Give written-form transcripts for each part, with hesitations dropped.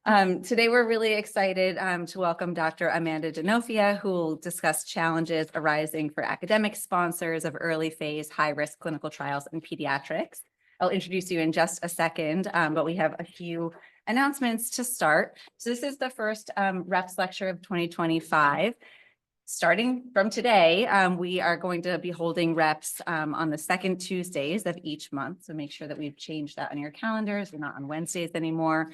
Today, we're really excited to welcome Dr. Amanda DiNofia, who will discuss challenges arising for academic sponsors of early phase high-risk clinical trials in pediatrics. I'll introduce you in just a second, but we have a few announcements to start. So this is the first reps lecture of 2025. Starting from today, we are going to be holding reps on the second Tuesdays of each month. So make sure that we've changed that on your calendars. We're not on Wednesdays anymore.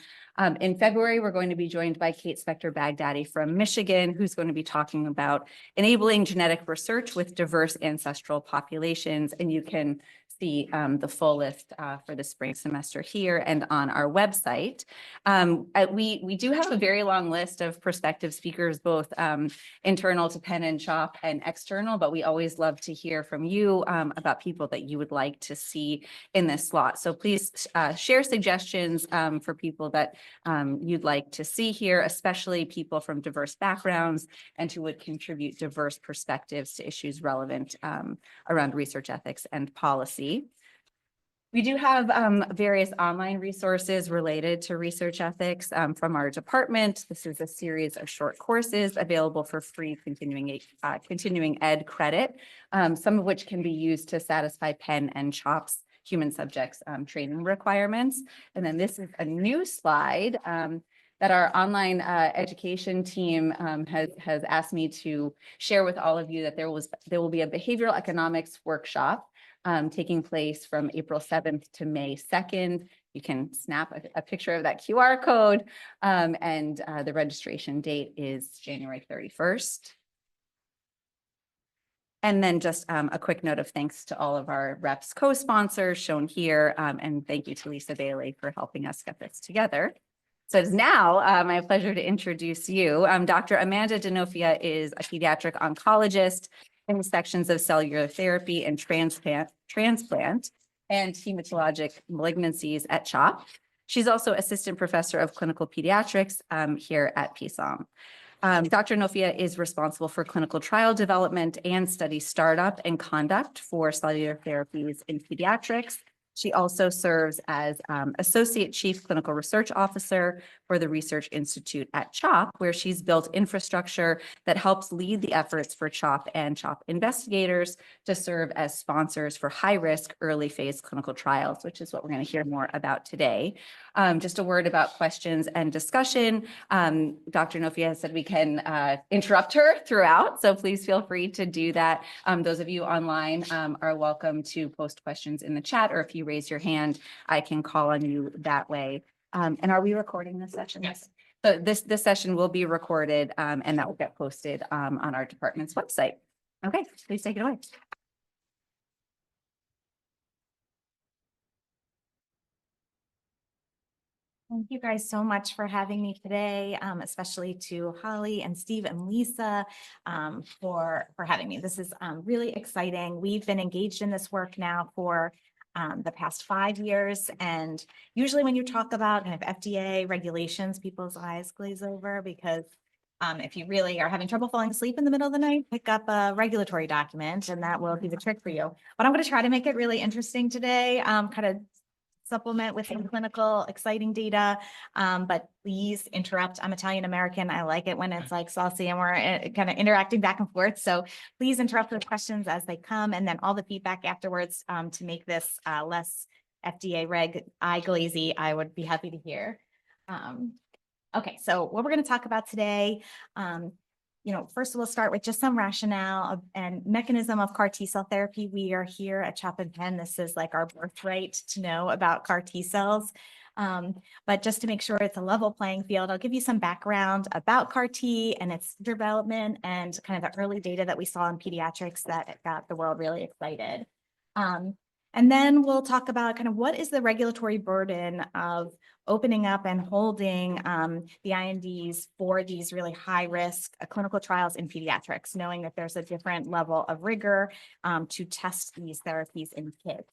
In February, we're going to be joined by Kate Spector-Baghdadi from Michigan, who's going to be talking about enabling genetic research with diverse ancestral populations. And you can see the full list for the spring semester here and on our website. We do have a very long list of prospective speakers, both internal to Penn and CHOP and external, but we always love to hear from you about people that you would like to see in this slot. So please share suggestions for people that you'd like to see here, especially people from diverse backgrounds and who would contribute diverse perspectives to issues relevant around research ethics and policy. We do have various online resources related to research ethics from our department. This is a series of short courses available for free continuing ed credit, some of which can be used to satisfy Penn and CHOP's human subjects training requirements. And then this is a new slide that our online education team has asked me to share with all of you, that there will be a behavioral economics workshop taking place from April 7th to May 2nd. You can snap a picture of that QR code, and the registration date is January 31st. And then just a quick note of thanks to all of our reps co-sponsors shown here, and thank you to Lisa Bailey for helping us get this together. So it is now my pleasure to introduce you. Dr. Amanda DiNofia is a pediatric oncologist in the sections of cellular therapy and transplant and hematologic malignancies at CHOP. She's also assistant professor of clinical pediatrics here at PSOM. Dr. DiNofia is responsible for clinical trial development and study startup and conduct for cellular therapies in pediatrics. She also serves as Associate Chief Clinical Research Officer for the Research Institute at CHOP, where she's built infrastructure that helps lead the efforts for CHOP and CHOP investigators to serve as sponsors for high-risk early phase clinical trials, which is what we're going to hear more about today. Just a word about questions and discussion. Dr. DiNofia said we can interrupt her throughout, so please feel free to do that. Those of you online are welcome to post questions in the chat, or if you raise your hand, I can call on you that way. And are we recording this session? Yes. So this session will be recorded, and that will get posted on our department's website. Okay, please take it away. Thank you guys so much for having me today, especially to Holly and Steve and Lisa for having me. This is really exciting. We've been engaged in this work now for the past 5 years. And usually when you talk about kind of FDA regulations, people's eyes glaze over, because if you really are having trouble falling asleep in the middle of the night, pick up a regulatory document and that will do the trick for you. But I'm going to try to make it really interesting today, kind of supplement with some clinical exciting data, but please interrupt. I'm Italian American. I like it when it's like saucy and we're kind of interacting back and forth. So please interrupt with questions as they come, and then all the feedback afterwards to make this less FDA reg eye glazy, I would be happy to hear. Okay, so what we're going to talk about today, first we'll start with just some rationale and mechanism of CAR T-cell therapy. We are here at CHOP and Penn. This is like our birthright to know about CAR T-cells. But just to make sure it's a level playing field, I'll give you some background about CAR T and its development and kind of the early data that we saw in pediatrics that got the world really excited. And then we'll talk about kind of what is the regulatory burden of opening up and holding the INDs for these really high risk clinical trials in pediatrics, knowing that there's a different level of rigor to test these therapies in kids.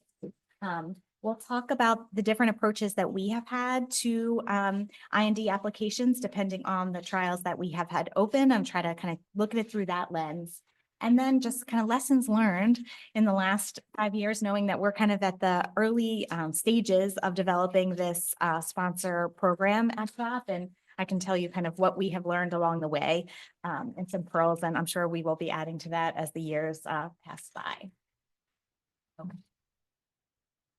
We'll talk about the different approaches that we have had to IND applications, depending on the trials that we have had open, and try to kind of look at it through that lens. And then just kind of lessons learned in the last 5 years, knowing that we're kind of at the early stages of developing this sponsor program at CHOP, and I can tell you kind of what we have learned along the way and some pearls, and I'm sure we will be adding to that as the years pass by. Okay.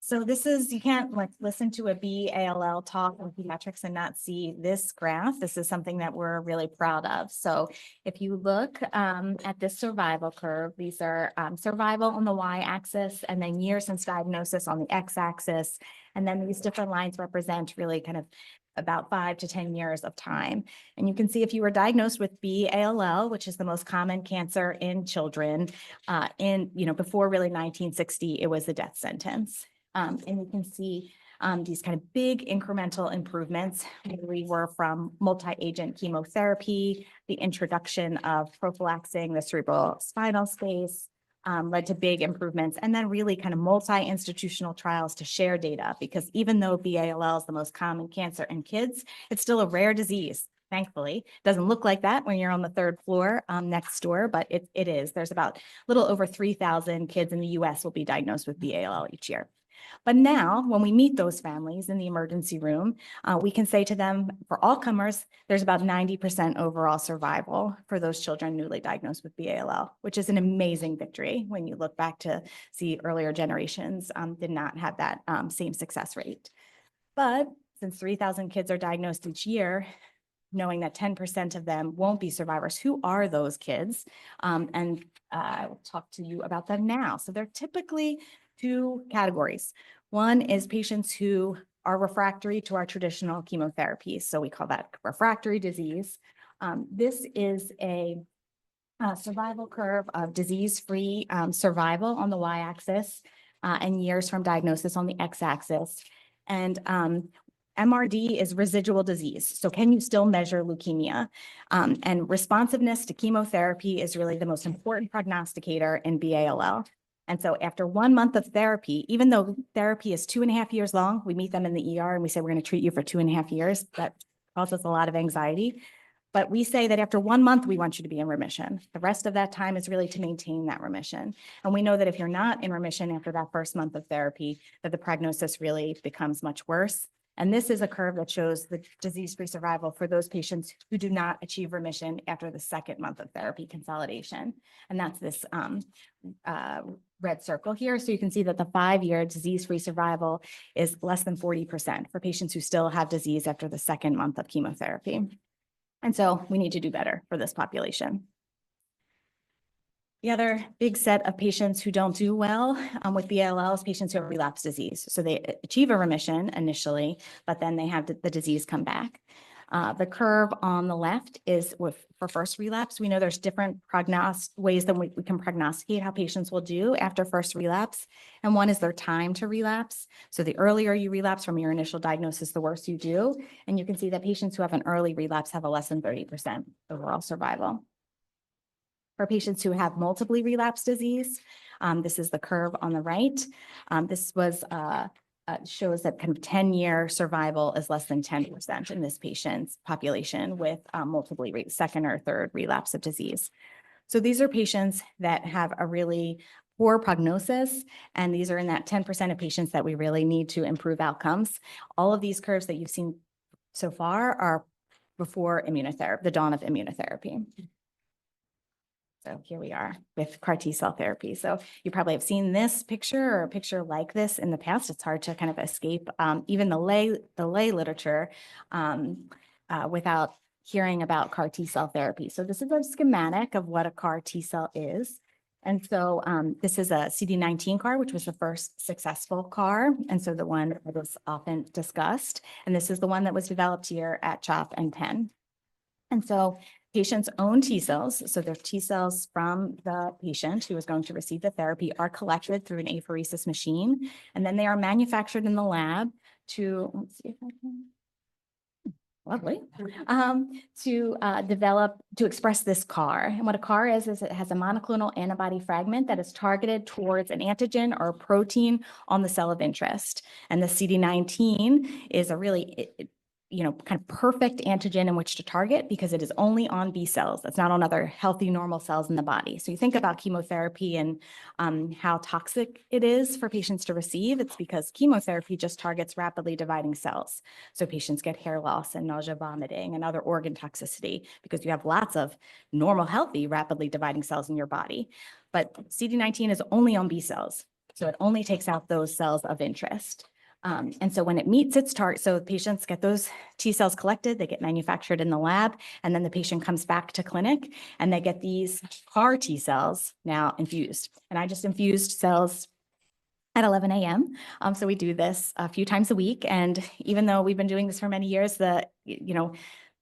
So this is, you can't like listen to a BALL talk in pediatrics and not see this graph. This is something that we're really proud of. So if you look at this survival curve, these are survival on the y-axis and then years since diagnosis on the x-axis. And then these different lines represent really kind of about 5 to 10 years of time. And you can see if you were diagnosed with BALL, which is the most common cancer in children, before really 1960, it was a death sentence. And you can see these kind of big incremental improvements. We were from multi-agent chemotherapy, the introduction of prophylaxing the cerebral spinal space, led to big improvements, and then really kind of multi-institutional trials to share data, because even though BALL is the most common cancer in kids, it's still a rare disease. Thankfully, it doesn't look like that when you're on the third floor next door, but it is. There's about a little over 3,000 kids in the US will be diagnosed with BALL each year. But now, when we meet those families in the emergency room, we can say to them, for all comers, there's about 90% overall survival for those children newly diagnosed with BALL, which is an amazing victory when you look back to see earlier generations did not have that same success rate. But since 3,000 kids are diagnosed each year, knowing that 10% of them won't be survivors, who are those kids? And I will talk to you about them now. So they're typically two categories. One is patients who are refractory to our traditional chemotherapy. So we call that refractory disease. This is a survival curve of disease-free survival on the y-axis and years from diagnosis on the x-axis. And MRD is residual disease. So can you still measure leukemia? And responsiveness to chemotherapy is really the most important prognosticator in BALL. And so after 1 month of therapy, even though therapy is 2.5 years long, we meet them in the ER and we say, we're going to treat you for 2.5 years. That causes a lot of anxiety. But we say that after 1 month, we want you to be in remission. The rest of that time is really to maintain that remission. And we know that if you're not in remission after that first month of therapy, that the prognosis really becomes much worse. And this is a curve that shows the disease-free survival for those patients who do not achieve remission after the second month of therapy consolidation. And that's this red circle here. So you can see that the 5-year disease-free survival is less than 40% for patients who still have disease after the second month of chemotherapy. And so we need to do better for this population. The other big set of patients who don't do well with BALL is patients who have relapse disease. So they achieve a remission initially, but then they have the disease come back. The curve on the left is for first relapse. We know there's different ways that we can prognosticate how patients will do after first relapse. And one is their time to relapse. So the earlier you relapse from your initial diagnosis, the worse you do. And you can see that patients who have an early relapse have a less than 30% overall survival. For patients who have multiply relapsed disease, this is the curve on the right. This shows that kind of 10-year survival is less than 10% in this patient's population with multiply second or third relapse of disease. So these are patients that have a really poor prognosis, and these are in that 10% of patients that we really need to improve outcomes. All of these curves that you've seen so far are before immunotherapy, the dawn of immunotherapy. So here we are with CAR T-cell therapy. So you probably have seen this picture or a picture like this in the past. It's hard to kind of escape even the lay literature without hearing about CAR T-cell therapy. So this is a schematic of what a CAR T-cell is. And so this is a CD19 CAR, which was the first successful CAR. And so the one that was often discussed. And this is the one that was developed here at CHOP and Penn. And so patients' own T cells, so they're T cells from the patient who is going to receive the therapy, are collected through an apheresis machine, and then they are manufactured in the lab to, let's see if I can, lovely, to express this CAR. And what a CAR is it has a monoclonal antibody fragment that is targeted towards an antigen or a protein on the cell of interest. And the CD19 is a really kind of perfect antigen in which to target because it is only on B cells. It's not on other healthy, normal cells in the body. So you think about chemotherapy and how toxic it is for patients to receive. It's because chemotherapy just targets rapidly dividing cells. So patients get hair loss and nausea, vomiting, and other organ toxicity because you have lots of normal, healthy, rapidly dividing cells in your body. But CD19 is only on B cells. So it only takes out those cells of interest. And so when it meets its target, so patients get those T cells collected, they get manufactured in the lab, and then the patient comes back to clinic and they get these CAR T cells now infused. And I just infused cells at 11 a.m. So we do this a few times a week. And even though we've been doing this for many years,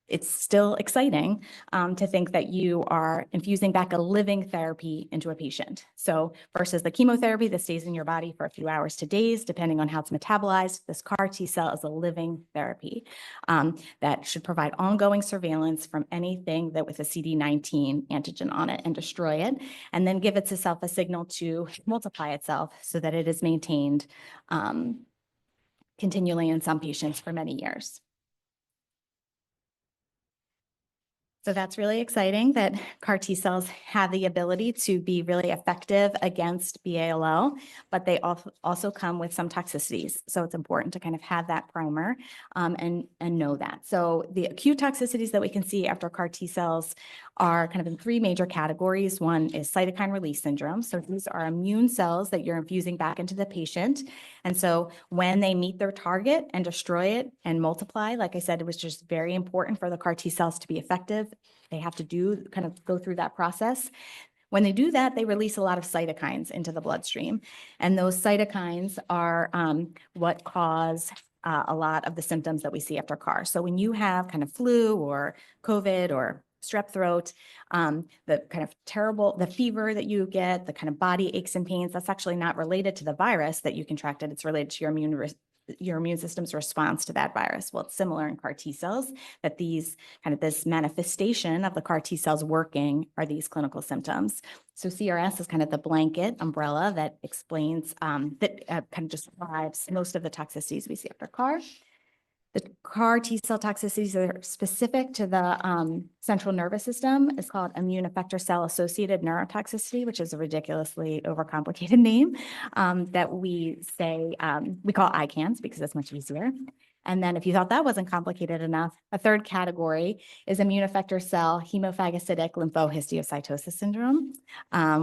it's still exciting to think that you are infusing back a living therapy into a patient. So versus the chemotherapy that stays in your body for a few hours to days, depending on how it's metabolized, this CAR T cell is a living therapy that should provide ongoing surveillance from anything that with a CD19 antigen on it and destroy it, and then give itself a signal to multiply itself so that it is maintained continually in some patients for many years. So that's really exciting that CAR T cells have the ability to be really effective against BALL, but they also come with some toxicities. So it's important to kind of have that primer and know that. So the acute toxicities that we can see after CAR T cells are kind of in three major categories. One is cytokine release syndrome. So these are immune cells that you're infusing back into the patient. And so when they meet their target and destroy it and multiply, like I said, it was just very important for the CAR T cells to be effective. They have to go through that process. When they do that, they release a lot of cytokines into the bloodstream. And those cytokines are what cause a lot of the symptoms that we see after CAR. So when you have kind of flu or COVID or strep throat, the kind of the fever that you get, the kind of body aches and pains, that's actually not related to the virus that you contracted. It's related to your immune system's response to that virus. Well, it's similar in CAR T cells, that this manifestation of the CAR T cells working are these clinical symptoms. So CRS is kind of the blanket umbrella that explains, kind of describes most of the toxicities we see after CAR. The CAR T cell toxicities that are specific to the central nervous system is called immune effector cell associated neurotoxicity, which is a ridiculously overcomplicated name that we say, we call ICANS because it's much easier. And then if you thought that wasn't complicated enough, a third category is immune effector cell hemophagocytic lymphohistiocytosis syndrome,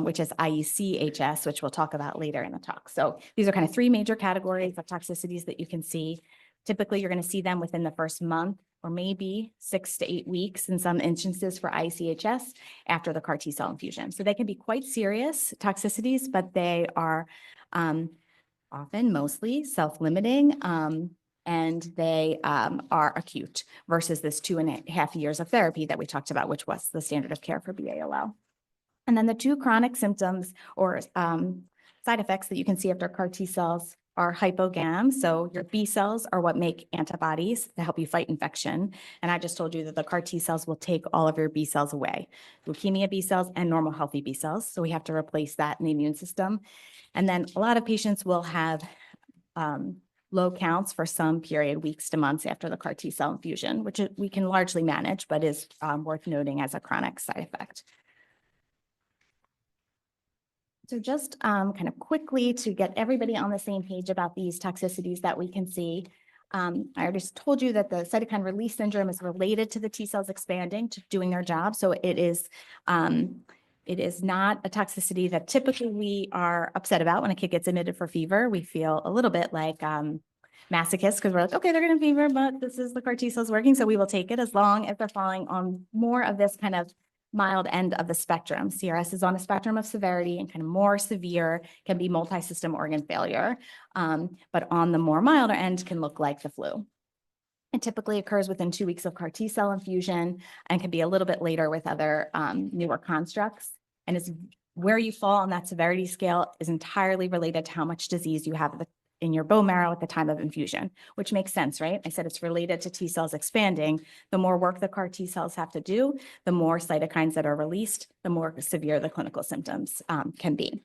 which is IEC-HS, which we'll talk about later in the talk. So these are kind of three major categories of toxicities that you can see. Typically, you're going to see them within the first month or maybe 6 to 8 weeks in some instances for ICHS after the CAR T cell infusion. So they can be quite serious toxicities, but they are often mostly self-limiting and they are acute versus this 2.5 years of therapy that we talked about, which was the standard of care for BALL. And then the two chronic symptoms or side effects that you can see after CAR T cells are hypogam. So your B cells are what make antibodies to help you fight infection. And I just told you that the CAR T cells will take all of your B cells away, leukemia B cells and normal healthy B cells. So we have to replace that in the immune system. And then a lot of patients will have low counts for some period, weeks to months after the CAR T cell infusion, which we can largely manage, but is worth noting as a chronic side effect. So just kind of quickly to get everybody on the same page about these toxicities that we can see. I already told you that the cytokine release syndrome is related to the T cells expanding to doing their job. So it is not a toxicity that typically we are upset about when a kid gets admitted for fever. We feel a little bit like masochists because we're like, okay, they're getting fever, but this is the CAR T cells working. So we will take it as long as they're falling on more of this kind of mild end of the spectrum. CRS is on a spectrum of severity and kind of more severe can be multi-system organ failure, but on the more milder end can look like the flu. It typically occurs within 2 weeks of CAR T cell infusion and can be a little bit later with other newer constructs. And it's where you fall on that severity scale is entirely related to how much disease you have in your bone marrow at the time of infusion, which makes sense, right? I said it's related to T cells expanding. The more work the CAR T cells have to do, the more cytokines that are released, the more severe the clinical symptoms can be.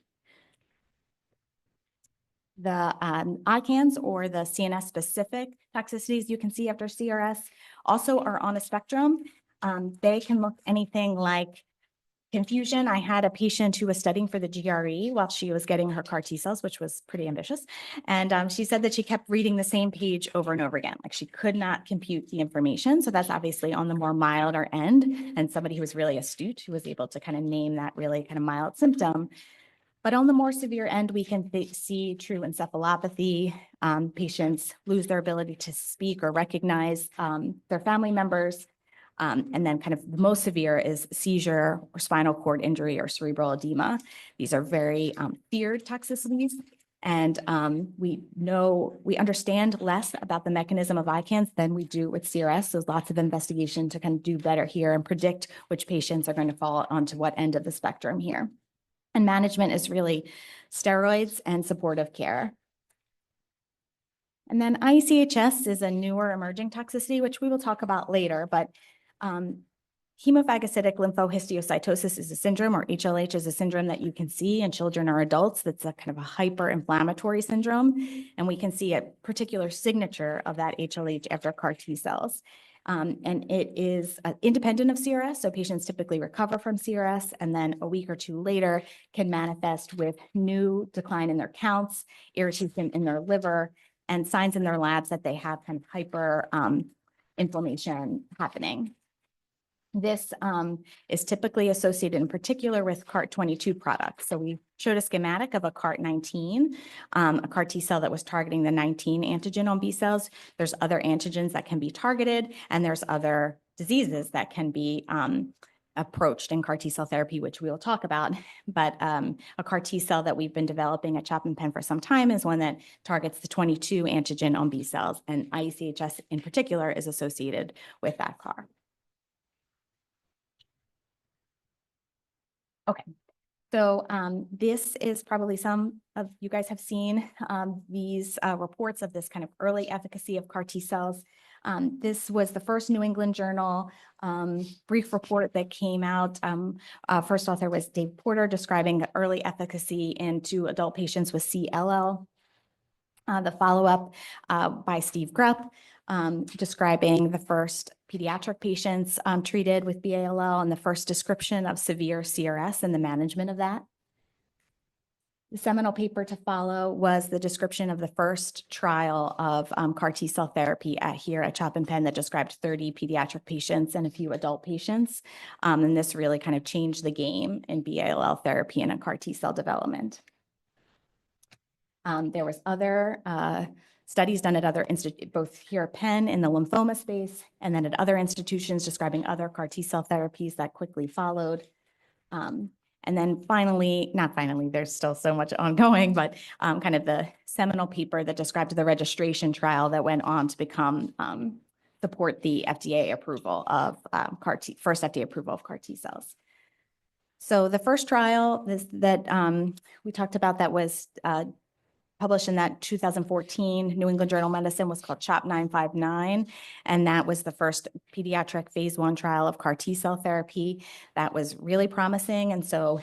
The ICANS, or the CNS-specific toxicities you can see after CRS, also are on a spectrum. They can look anything like confusion. I had a patient who was studying for the GRE while she was getting her CAR T cells, which was pretty ambitious. And she said that she kept reading the same page over and over again, like she could not compute the information. So that's obviously on the more milder end. And somebody who was really astute, who was able to kind of name that really kind of mild symptom. But on the more severe end, we can see true encephalopathy. Patients lose their ability to speak or recognize their family members. And then kind of the most severe is seizure or spinal cord injury or cerebral edema. These are very feared toxicities. And we understand less about the mechanism of ICANS than we do with CRS. There's lots of investigation to kind of do better here and predict which patients are going to fall onto what end of the spectrum here. And management is really steroids and supportive care. And then ICHS is a newer emerging toxicity, which we will talk about later, but hemophagocytic lymphohistiocytosis is a syndrome, or HLH is a syndrome that you can see in children or adults. That's a kind of a hyper-inflammatory syndrome. And we can see a particular signature of that HLH after CAR T cells. And it is independent of CRS. So patients typically recover from CRS and then a week or two later can manifest with new decline in their counts, irritation in their liver, and signs in their labs that they have kind of hyper inflammation happening. This is typically associated in particular with CART22 products. So we showed a schematic of a CART19, a CAR T cell that was targeting the 19 antigen on B cells. There's other antigens that can be targeted, and there's other diseases that can be approached in CAR T cell therapy, which we will talk about. But a CAR T cell that we've been developing at Chop and Penn for some time is one that targets the 22 antigen on B cells, and ICHS in particular is associated with that CAR. Okay, so this is probably some of you guys have seen these reports of this kind of early efficacy of CAR T cells. This was the first New England Journal brief report that came out. First author was Dave Porter, describing the early efficacy in 2 adult patients with CLL. The follow-up by Steve Grupp, describing the first pediatric patients treated with BALL and the first description of severe CRS and the management of that. The seminal paper to follow was the description of the first trial of CAR T cell therapy here at Chop and Penn that described 30 pediatric patients and a few adult patients. And this really kind of changed the game in BALL therapy and in CAR T cell development. There was other studies done at other institutes, both here at Penn in the lymphoma space, and then at other institutions describing other CAR T cell therapies that quickly followed. And then finally, not finally, there's still so much ongoing, but kind of the seminal paper that described the registration trial that went on to become support the FDA approval of first FDA approval of CAR T cells. So the first trial that we talked about that was published in that 2014 New England Journal of Medicine was called CHOP 959. And that was the first pediatric phase 1 trial of CAR T cell therapy. That was really promising. And so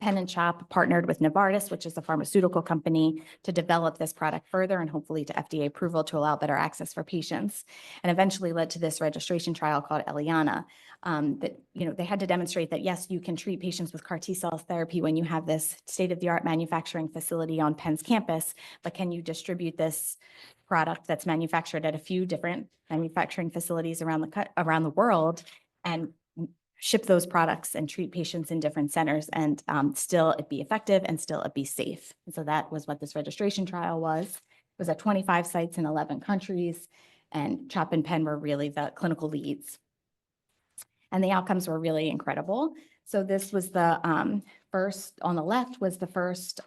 Penn and Chop partnered with Novartis, which is a pharmaceutical company, to develop this product further and hopefully to FDA approval to allow better access for patients, and eventually led to this registration trial called Eliana. That, they had to demonstrate that, yes, you can treat patients with CAR T cell therapy when you have this state-of-the-art manufacturing facility on Penn's campus, but can you distribute this product that's manufactured at a few different manufacturing facilities around the world and ship those products and treat patients in different centers and still it be effective and still it be safe. And so that was what this registration trial was. It was at 25 sites in 11 countries, and Chop and Penn were really the clinical leads. And the outcomes were really incredible. So this was the first, on the left was the first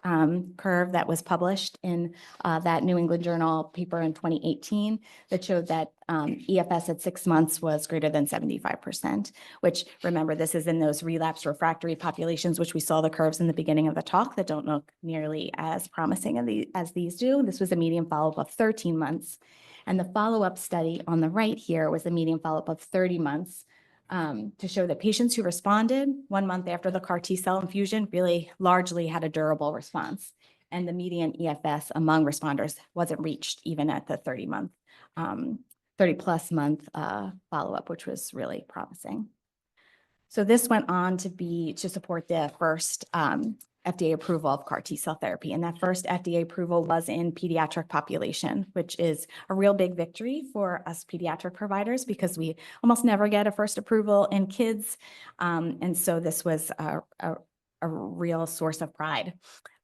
curve that was published in that New England Journal paper in 2018 that showed that EFS at 6 months was greater than 75%, which, remember, this is in those relapse refractory populations, which we saw the curves in the beginning of the talk that don't look nearly as promising as these do. This was a median follow-up of 13 months. And the follow-up study on the right here was a median follow-up of 30 months. To show that patients who responded 1 month after the CAR T cell infusion really largely had a durable response. and the median EFS among responders wasn't reached even at the 30+ month follow-up, which was really promising. So this went on to support the first FDA approval of CAR T-cell therapy. And that first FDA approval was in pediatric population, which is a real big victory for us pediatric providers because we almost never get a first approval in kids. And so this was a real source of pride.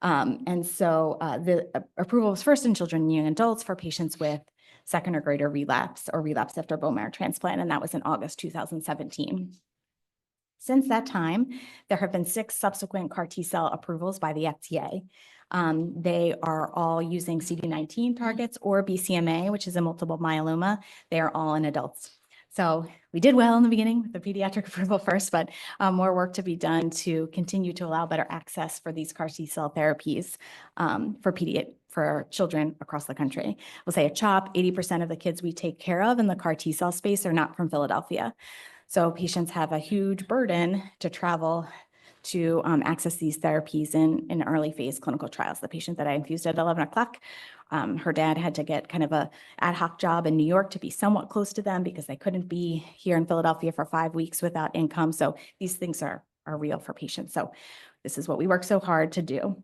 The approval was first in children and young adults for patients with second or greater relapse or relapse after bone marrow transplant, and that was in August 2017. Since that time, there have been 6 subsequent CAR T-cell approvals by the FDA. They are all using CD19 targets or BCMA, which is a multiple myeloma. They are all in adults. So we did well in the beginning with the pediatric approval first, but more work to be done to continue to allow better access for these CAR T-cell therapies for children across the country. We'll say at CHOP, 80% of the kids we take care of in the CAR T-cell space are not from Philadelphia. So patients have a huge burden to travel to access these therapies in early phase clinical trials. The patient that I infused at 11 o'clock, her dad had to get kind of a ad hoc job in New York to be somewhat close to them because they couldn't be here in Philadelphia for 5 weeks without income. So these things are real for patients. So this is what we work so hard to do.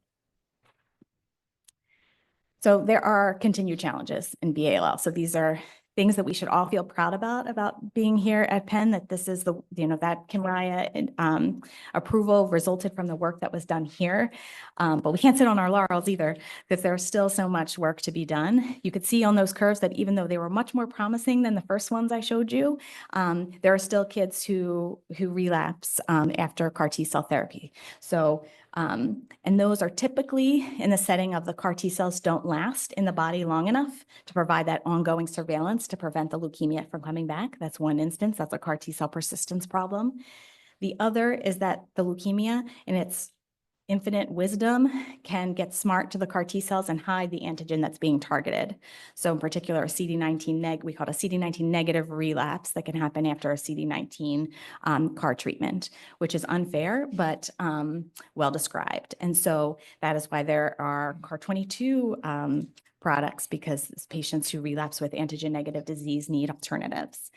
So there are continued challenges in BALL. So these are things that we should all feel proud about being here at Penn, that this is that Kymriah approval resulted from the work that was done here. But we can't sit on our laurels either, because there's still so much work to be done. You could see on those curves that even though they were much more promising than the first ones I showed you, there are still kids who relapse after CAR T-cell therapy. So and those are typically in the setting of the CAR T-cells don't last in the body long enough to provide that ongoing surveillance to prevent the leukemia from coming back. That's one instance. That's a CAR T-cell persistence problem. The other is that the leukemia in its infinite wisdom can get smart to the CAR T-cells and hide the antigen that's being targeted. So in particular, a CD19 we call it a CD19 negative relapse that can happen after a CD19 CAR treatment, which is unfair, but well described. And so that is why there are CAR22 products, because patients who relapse with antigen negative disease need alternatives.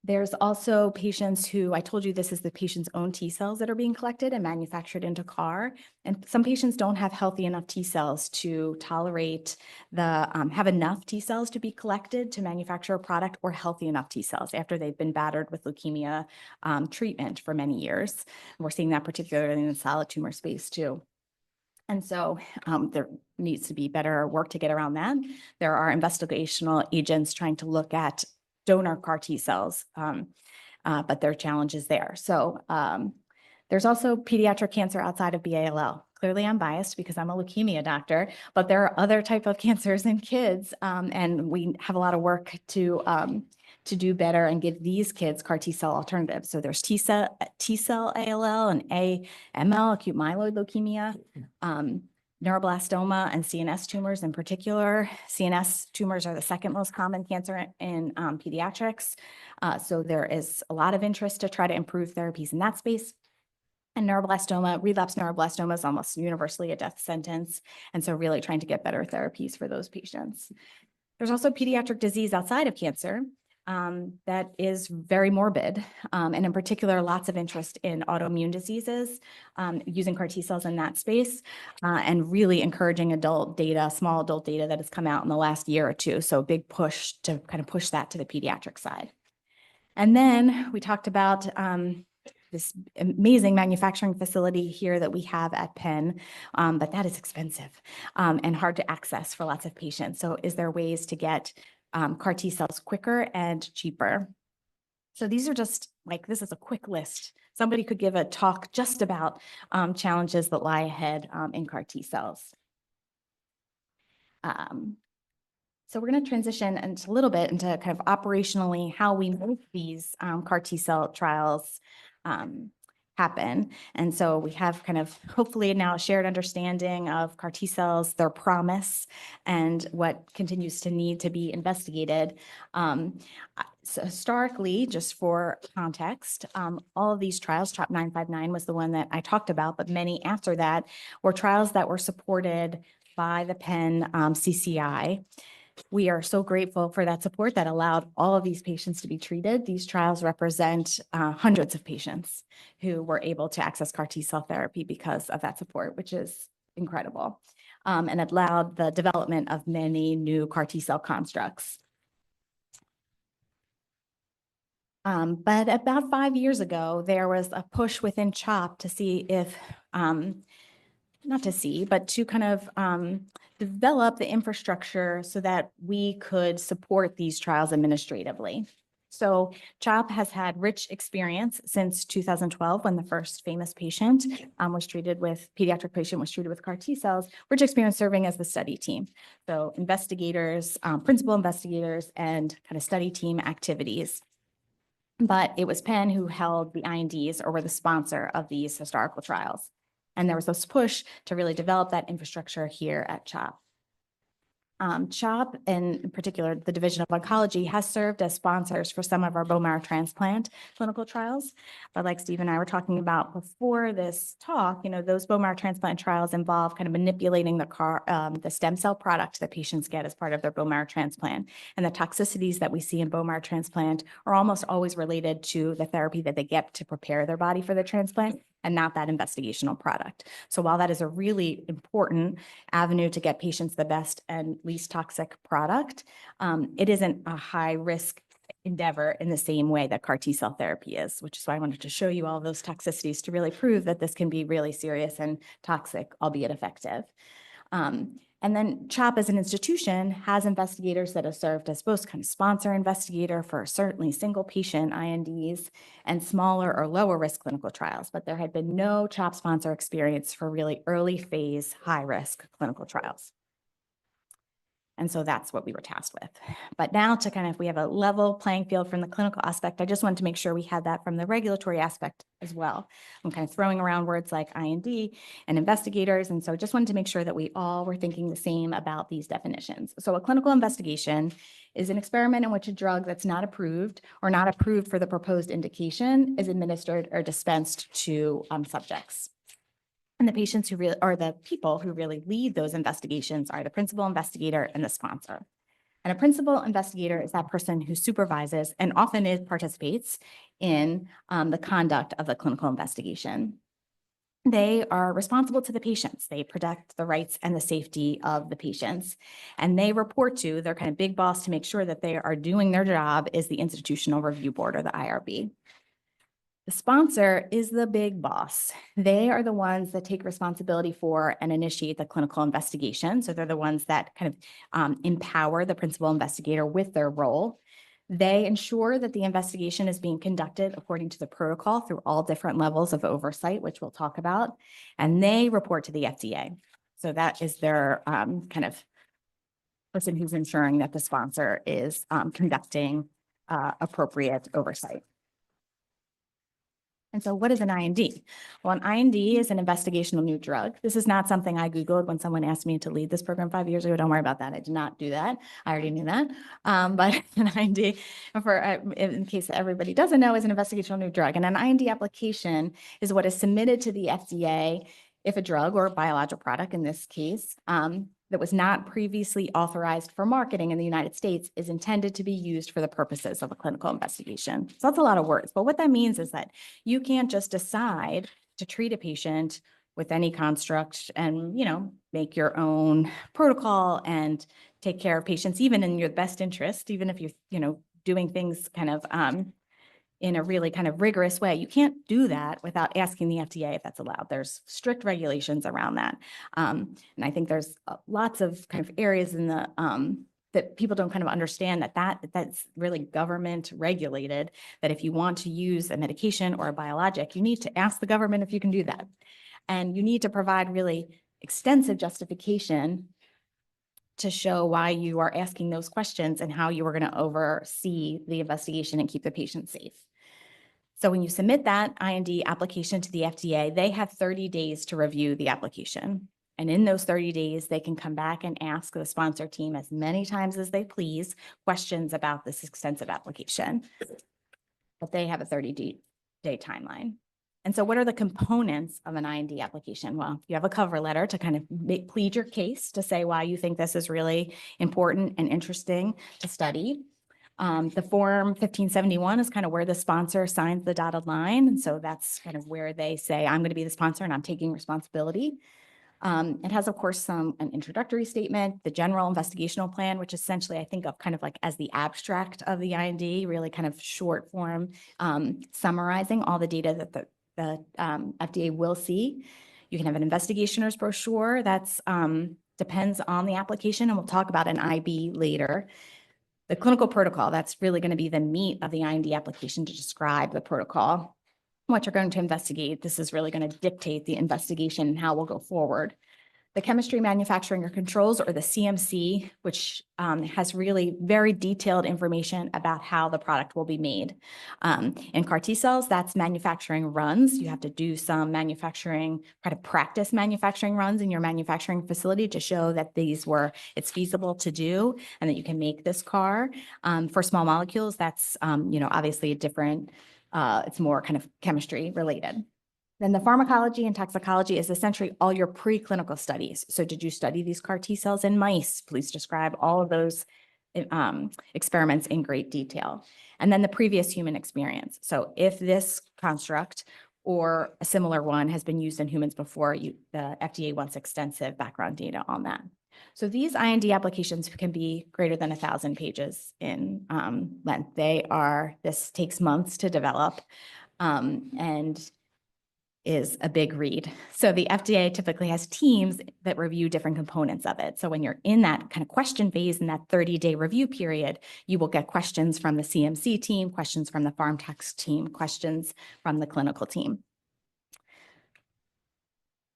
There's also patients who, I told you this is the patient's own T cells that are being collected and manufactured into CAR. And some patients don't have healthy enough T cells to tolerate have enough T cells to be collected to manufacture a product, or healthy enough T cells after they've been battered with leukemia treatment for many years. And we're seeing that particularly in the solid tumor space too. And so there needs to be better work to get around that. There are investigational agents trying to look at donor CAR T cells, but there are challenges there. So there's also pediatric cancer outside of BALL. Clearly I'm biased because I'm a leukemia doctor, but there are other type of cancers in kids, and we have a lot of work to do better and give these kids CAR T-cell alternatives. So there's T-cell ALL and AML, acute myeloid leukemia, neuroblastoma and CNS tumors in particular. CNS tumors are the second most common cancer in pediatrics. So there is a lot of interest to try to improve therapies in that space. And neuroblastoma, relapsed neuroblastoma is almost universally a death sentence. And so really trying to get better therapies for those patients. There's also pediatric disease outside of cancer that is very morbid, and in particular, lots of interest in autoimmune diseases, using CAR T cells in that space, and really encouraging adult data, small adult data that has come out in the last year or two. So a big push to kind of push that to the pediatric side. And then we talked about this amazing manufacturing facility here that we have at Penn, but that is expensive and hard to access for lots of patients. So is there ways to get CAR T cells quicker and cheaper? So these are just this is a quick list. Somebody could give a talk just about challenges that lie ahead in CAR T cells. So we're going to transition a little bit into kind of operationally how we make these CAR T cell trials happen. And so we have kind of hopefully now a shared understanding of CAR T cells, their promise, and what continues to need to be investigated. So historically, just for context, all of these trials, CHOP 959 was the one that I talked about, but many after that were trials that were supported by the Penn CCI. We are so grateful for that support that allowed all of these patients to be treated. These trials represent hundreds of patients who were able to access CAR T cell therapy because of that support, which is incredible. And it allowed the development of many new CAR T cell constructs. But about 5 years ago, there was a push within CHOP to see if, not to see, but to kind of develop the infrastructure so that we could support these trials administratively. So CHOP has had rich experience since 2012, when the first famous patient pediatric patient was treated with CAR T cells, rich experience serving as the study team. So investigators, principal investigators, and kind of study team activities. But it was Penn who held the INDs or were the sponsor of these historical trials. And there was this push to really develop that infrastructure here at CHOP. CHOP, and in particular, the Division of Oncology, has served as sponsors for some of our bone marrow transplant clinical trials. But like Steve and I were talking about before this talk, those bone marrow transplant trials involve kind of manipulating the stem cell product that patients get as part of their bone marrow transplant. And the toxicities that we see in bone marrow transplant are almost always related to the therapy that they get to prepare their body for the transplant, and not that investigational product. So while that is a really important avenue to get patients the best and least toxic product, it isn't a high risk endeavor in the same way that CAR T cell therapy is, which is why I wanted to show you all those toxicities to really prove that this can be really serious and toxic, albeit effective. And then CHOP as an institution has investigators that have served as both kind of sponsor investigator for certainly single patient INDs and smaller or lower risk clinical trials, but there had been no CHOP sponsor experience for really early phase, high risk clinical trials. And so that's what we were tasked with. But now to kind of, we have a level playing field from the clinical aspect. I just wanted to make sure we had that from the regulatory aspect as well. I'm kind of throwing around words like IND and investigators. And so just wanted to make sure that we all were thinking the same about these definitions. So a clinical investigation is an experiment in which a drug that's not approved or not approved for the proposed indication is administered or dispensed to subjects. And the patients who really, or the people who really lead those investigations, are the principal investigator and the sponsor. And a principal investigator is that person who supervises and often participates in the conduct of the clinical investigation. They are responsible to the patients. They protect the rights and the safety of the patients. And they report to their kind of big boss to make sure that they are doing their job is the Institutional Review Board, or the IRB. The sponsor is the big boss. They are the ones that take responsibility for and initiate the clinical investigation. So they're the ones that kind of empower the principal investigator with their role. They ensure that the investigation is being conducted according to the protocol through all different levels of oversight, which we'll talk about. And they report to the FDA. So that is their kind of person who's ensuring that the sponsor is conducting appropriate oversight. And so what is an IND? Well, an IND is an investigational new drug. This is not something I Googled when someone asked me to lead this program 5 years ago. Don't worry about that. I did not do that. I already knew that. But an IND, in case everybody doesn't know, is an investigational new drug. And an IND application is what is submitted to the FDA if a drug or a biologic product, in this case, that was not previously authorized for marketing in the United States is intended to be used for the purposes of a clinical investigation. So that's a lot of words, but what that means is that you can't just decide to treat a patient with any construct and, make your own protocol and take care of patients, even in your best interest, even if you're, doing things kind of in a really kind of rigorous way. You can't do that without asking the FDA if that's allowed. There's strict regulations around that. And I think there's lots of kind of areas in the that people don't kind of understand that's really government regulated, that if you want to use a medication or a biologic, you need to ask the government if you can do that. And you need to provide really extensive justification to show why you are asking those questions and how you are going to oversee the investigation and keep the patient safe. So when you submit that IND application to the FDA, they have 30 days to review the application. And in those 30 days, they can come back and ask the sponsor team as many times as they please questions about this extensive application. But they have a 30-day timeline. And so what are the components of an IND application? Well, you have a cover letter to kind of plead your case to say why you think this is really important and interesting to study. The form 1571 is kind of where the sponsor signs the dotted line. And so that's kind of where they say, I'm going to be the sponsor and I'm taking responsibility. It has, of course, an introductory statement, the general investigational plan, which essentially I think of kind of like as the abstract of the IND, really kind of short form, summarizing all the data that the FDA will see. You can have an investigator's brochure that's depends on the application, and we'll talk about an IB later. The clinical protocol, that's really going to be the meat of the IND application to describe the protocol, what you're going to investigate. This is really going to dictate the investigation and how we'll go forward. The chemistry, manufacturing, or controls, or the CMC, which has really very detailed information about how the product will be made. In CAR T cells, that's manufacturing runs. You have to do some manufacturing, try to practice manufacturing runs in your manufacturing facility to show that it's feasible to do and that you can make this CAR. For small molecules, that's, obviously a different, it's more kind of chemistry related. Then the pharmacology and toxicology is essentially all your preclinical studies. So did you study these CAR T cells in mice? Please describe all of those experiments in great detail. And then the previous human experience. So if this construct or a similar one has been used in humans before, the FDA wants extensive background data on that. So these IND applications can be greater than 1,000 pages in length. This takes months to develop and is a big read. So the FDA typically has teams that review different components of it. So when you're in that kind of question phase in that 30-day review period, you will get questions from the CMC team, questions from the Pharm Tax team, questions from the clinical team.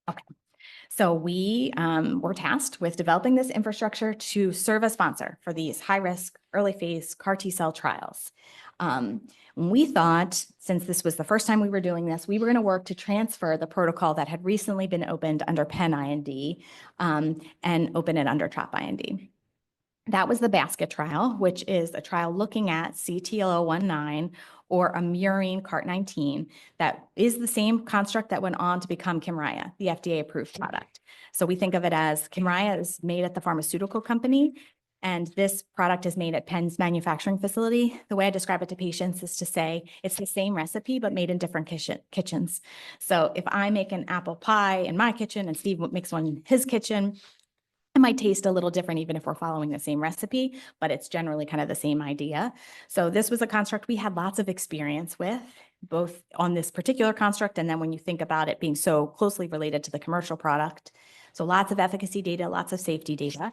Okay. So we were tasked with developing this infrastructure to serve a sponsor for these high-risk, early-phase CAR T-cell trials. We thought, since this was the first time we were doing this, we were going to work to transfer the protocol that had recently been opened under Penn IND and open it under TROP IND. That was the basket trial, which is a trial looking at CTL019 or a murine CART19 that is the same construct that went on to become Kymriah, the FDA-approved product. So we think of it as Kymriah is made at the pharmaceutical company, and this product is made at Penn's manufacturing facility. The way I describe it to patients is to say it's the same recipe, but made in different kitchens. So if I make an apple pie in my kitchen and Steve makes one in his kitchen, it might taste a little different even if we're following the same recipe, but it's generally kind of the same idea. So this was a construct we had lots of experience with, both on this particular construct and then when you think about it being so closely related to the commercial product. So lots of efficacy data, lots of safety data.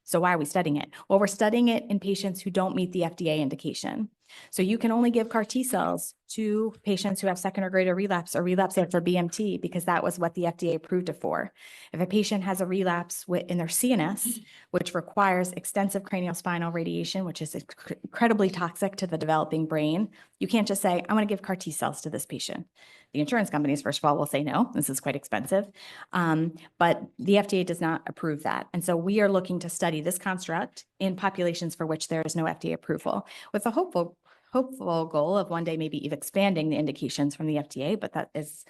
So why are we studying it? Well, we're studying it in patients who don't meet the FDA indication. So you can only give CAR T cells to patients who have second or greater relapse or relapse after BMT because that was what the FDA approved it for. If a patient has a relapse in their CNS, which requires extensive craniospinal radiation, which is incredibly toxic to the developing brain, you can't just say, I'm going to give CAR T cells to this patient. The insurance companies, first of all, will say, no, this is quite expensive. But the FDA does not approve that. And so we are looking to study this construct in populations for which there is no FDA approval with a hopeful goal of one day maybe even expanding the indications from the FDA, but that is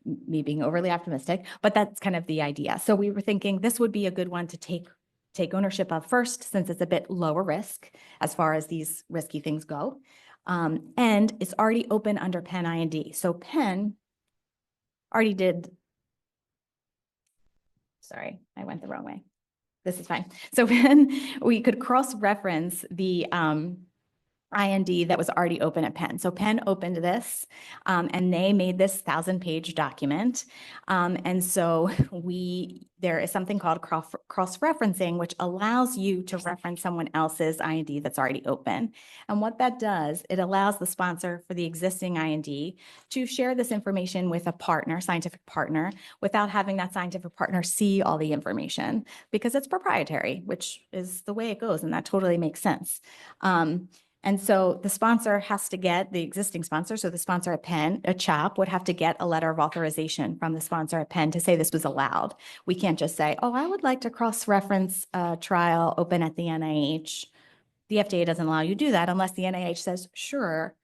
me being overly optimistic, but that's kind of the idea. So we were thinking this would be a good one to take ownership of first, since it's a bit lower risk as far as these risky things go. And it's already open under Penn IND. So Penn already did, sorry, I went the wrong way. This is fine. So Penn, we could cross-reference the IND that was already open at Penn. So Penn opened this and they made this 1,000-page document. And so there is something called cross-referencing, which allows you to reference someone else's IND that's already open. And what that does, it allows the sponsor for the existing IND to share this information with a partner, scientific partner, without having that scientific partner see all the information because it's proprietary, which is the way it goes. And that totally makes sense. And so the sponsor has to get, the existing sponsor, so the sponsor at Penn, a CHOP, would have to get a letter of authorization from the sponsor at Penn to say this was allowed. We can't just say, oh, I would like to cross-reference a trial open at the NIH. The FDA doesn't allow you to do that unless the NIH says, sure,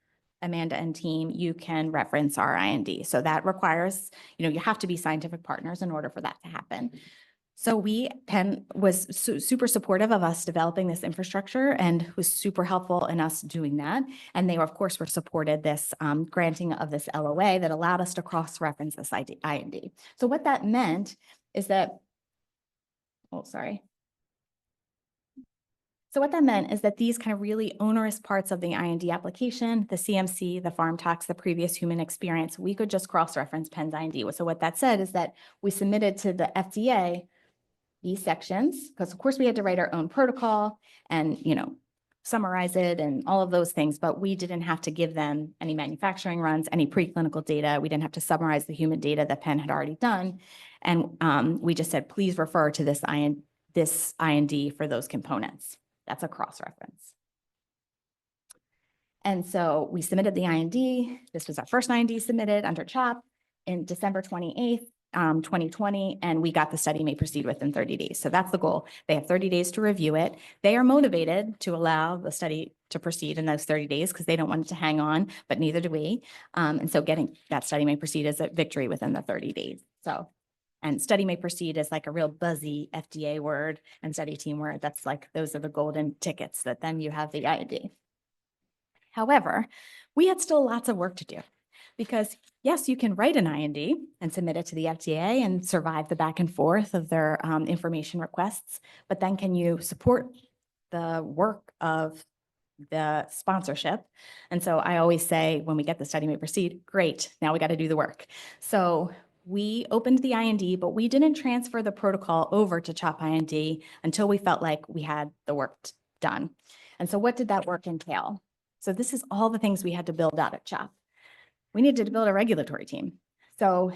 Amanda and team, you can reference our IND. So that requires, you have to be scientific partners in order for that to happen. So Penn was super supportive of us developing this infrastructure and was super helpful in us doing that. And they, of course, were supported this granting of this LOA that allowed us to cross-reference this IND. So what that meant is that, So what that meant is that these kind of really onerous parts of the IND application, the CMC, the farm tox, the previous human experience, we could just cross-reference Penn's IND. So what that said is that we submitted to the FDA these sections, because of course we had to write our own protocol and, summarize it and all of those things, but we didn't have to give them any manufacturing runs, any preclinical data. We didn't have to summarize the human data that Penn had already done. And we just said, please refer to this IND for those components. That's a cross-reference. And so we submitted the IND. This was our first IND submitted under CHOP in December 28th. 2020, and we got the study may proceed within 30 days. So that's the goal. They have 30 days to review it. They are motivated to allow the study to proceed in those 30 days because they don't want it to hang on, but neither do we. And so getting that study may proceed is a victory within the 30 days. So, and study may proceed is like a real buzzy FDA word and study team word. That's like, those are the golden tickets that then you have the IND. However, we had still lots of work to do. Because yes, you can write an IND and submit it to the FDA and survive the back and forth of their information requests, but then can you support the work of the sponsorship? And so I always say when we get the study may proceed, great, now we got to do the work. So we opened the IND, but we didn't transfer the protocol over to CHOP IND until we felt like we had the work done. And so what did that work entail? So this is all the things we had to build out at CHOP. We needed to build a regulatory team. So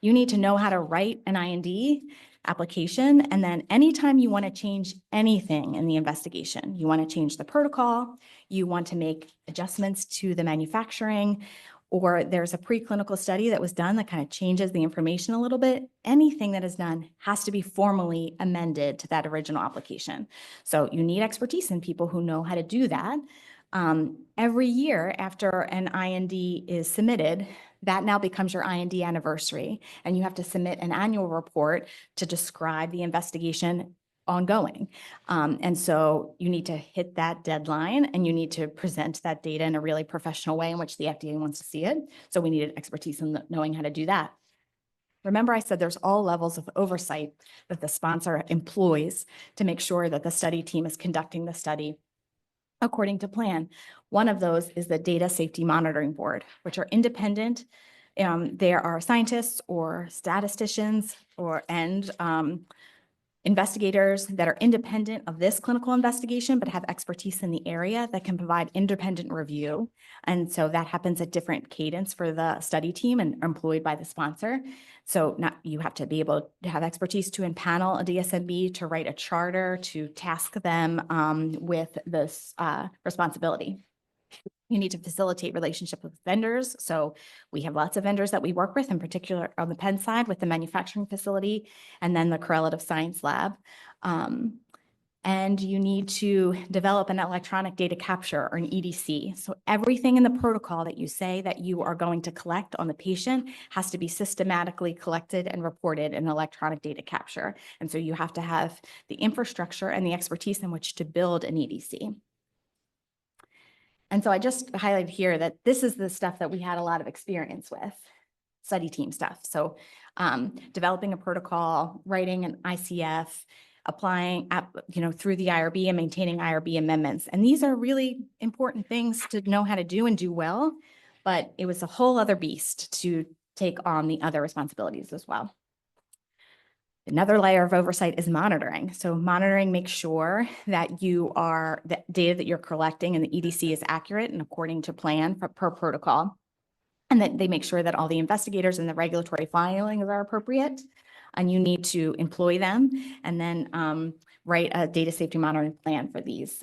you need to know how to write an IND application. And then anytime you want to change anything in the investigation, you want to change the protocol, you want to make adjustments to the manufacturing, or there's a preclinical study that was done that kind of changes the information a little bit, anything that is done has to be formally amended to that original application. So you need expertise in people who know how to do that. Every year after an IND is submitted, that now becomes your IND anniversary, and you have to submit an annual report to describe the investigation ongoing. And so you need to hit that deadline, and you need to present that data in a really professional way in which the FDA wants to see it. So we needed expertise in knowing how to do that. Remember, I said there's all levels of oversight that the sponsor employs to make sure that the study team is conducting the study according to plan. One of those is the Data Safety Monitoring Board, which are independent. There are scientists or statisticians and investigators that are independent of this clinical investigation, but have expertise in the area that can provide independent review. And so that happens at different cadence for the study team and employed by the sponsor. So you have to be able to have expertise to impanel a DSMB, to write a charter, to task them with this responsibility. You need to facilitate relationship with vendors. So we have lots of vendors that we work with, in particular on the Penn side with the manufacturing facility and then the Correlative Science Lab. And you need to develop an electronic data capture or an EDC. So everything in the protocol that you say that you are going to collect on the patient has to be systematically collected and reported in electronic data capture. And so you have to have the infrastructure and the expertise in which to build an EDC. And so I just highlighted here that this is the stuff that we had a lot of experience with, study team stuff. So developing a protocol, writing an ICF, applying through the IRB and maintaining IRB amendments. And these are really important things to know how to do and do well, but it was a whole other beast to take on the other responsibilities as well. Another layer of oversight is monitoring. So monitoring makes sure that the data that you're collecting and the EDC is accurate and according to plan per protocol, and that they make sure that all the investigators and the regulatory filings are appropriate. And you need to employ them and then write a data safety monitoring plan for these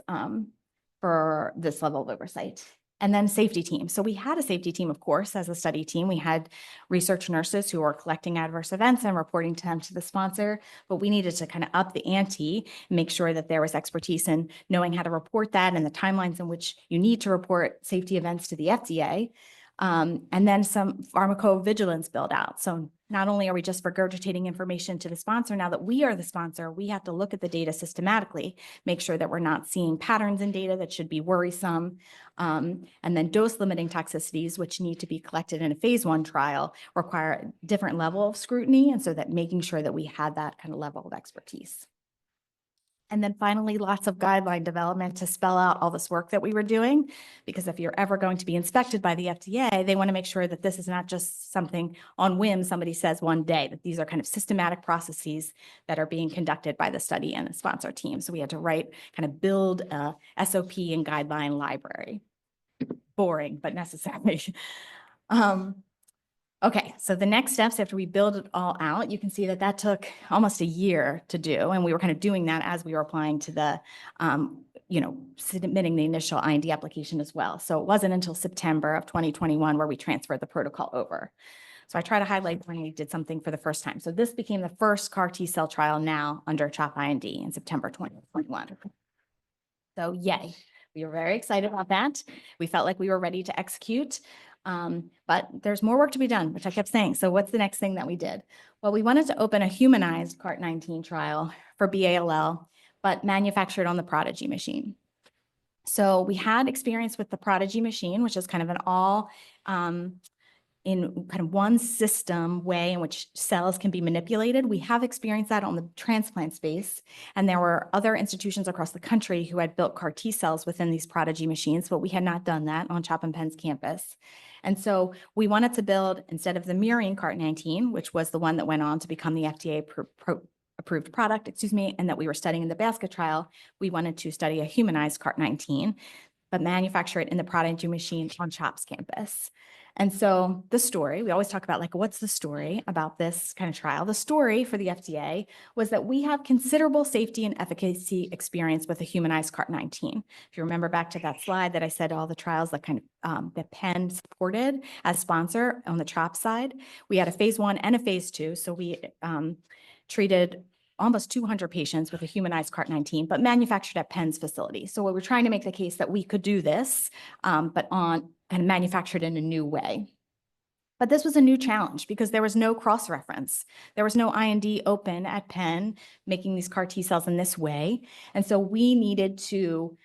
for this level of oversight. And then safety team. So we had a safety team, of course, as a study team. We had research nurses who were collecting adverse events and reporting them to the sponsor, but we needed to kind of up the ante, make sure that there was expertise in knowing how to report that and the timelines in which you need to report safety events to the FDA. And then some pharmacovigilance build out. So not only are we just regurgitating information to the sponsor, now that we are the sponsor, we have to look at the data systematically, make sure that we're not seeing patterns in data that should be worrisome. And then dose limiting toxicities, which need to be collected in a phase 1 trial, require a different level of scrutiny. And so that making sure that we had that kind of level of expertise. And then finally, lots of guideline development to spell out all this work that we were doing, because if you're ever going to be inspected by the FDA, they want to make sure that this is not just something on whim somebody says one day, that these are kind of systematic processes that are being conducted by the study and the sponsor team. So we had to kind of build a SOP and guideline library. Boring, but necessary. Okay, so the next steps after we build it all out, you can see that took almost a year to do. And we were kind of doing that as we were applying to the, submitting the initial IND application as well. So it wasn't until September of 2021 where we transferred the protocol over. So I try to highlight when we did something for the first time. So this became the first CAR T cell trial now under CHOP IND in September 2021. So yay, we were very excited about that. We felt like we were ready to execute. But there's more work to be done, which I kept saying. So what's the next thing that we did? Well, we wanted to open a humanized CART19 trial for BALL, but manufactured on the Prodigy machine. So we had experience with the Prodigy machine, which is kind of an all in kind of one system way in which cells can be manipulated. We have experienced that on the transplant space. And there were other institutions across the country who had built CAR T cells within these Prodigy machines, but we had not done that on CHOP and Penn's campus. And so we wanted to build, instead of the murine CART19, which was the one that went on to become the FDA approved product, and that we were studying in the basket trial, we wanted to study a humanized CART19, but manufacture it in the Prodigy machine on CHOP's campus. And so the story, we always talk about like, what's the story about this kind of trial? The story for the FDA was that we have considerable safety and efficacy experience with a humanized CART19. If you remember back to that slide that I said, all the trials that kind of that Penn supported as sponsor on the CHOP side, we had a phase 1 and a phase 2. So we treated almost 200 patients with a humanized CART19, but manufactured at Penn's facility. So we were trying to make the case that we could do this, but and manufactured in a new way. But this was a new challenge because there was no cross-reference. There was no IND open at Penn making these CAR T cells in this way. And so we needed to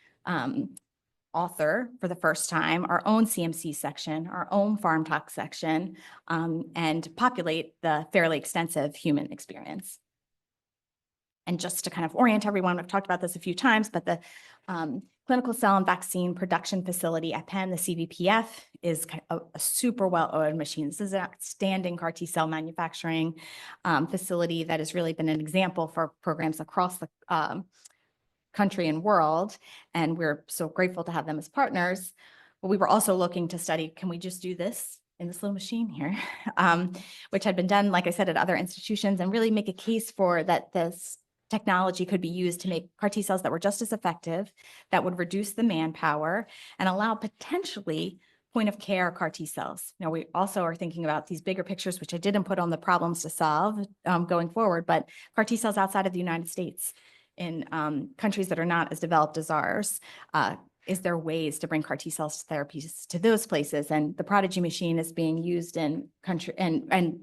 author for the first time our own CMC section, our own farm tox section, and populate the fairly extensive human experience. And just to kind of orient everyone, I've talked about this a few times, but the clinical cell and vaccine production facility at Penn, the CVPF, is a super well-oiled machine. This is an outstanding CAR T cell manufacturing facility that has really been an example for programs across the country and world. And we're so grateful to have them as partners. But we were also looking to study, can we just do this in this little machine here, which had been done, like I said, at other institutions, and really make a case for that this technology could be used to make CAR T cells that were just as effective, that would reduce the manpower and allow potentially point of care CAR T cells. Now, we also are thinking about these bigger pictures, which I didn't put on the problems to solve going forward, but CAR T cells outside of the United States in countries that are not as developed as ours. Is there ways to bring CAR T cells therapies to those places? And the Prodigy machine is being used in country and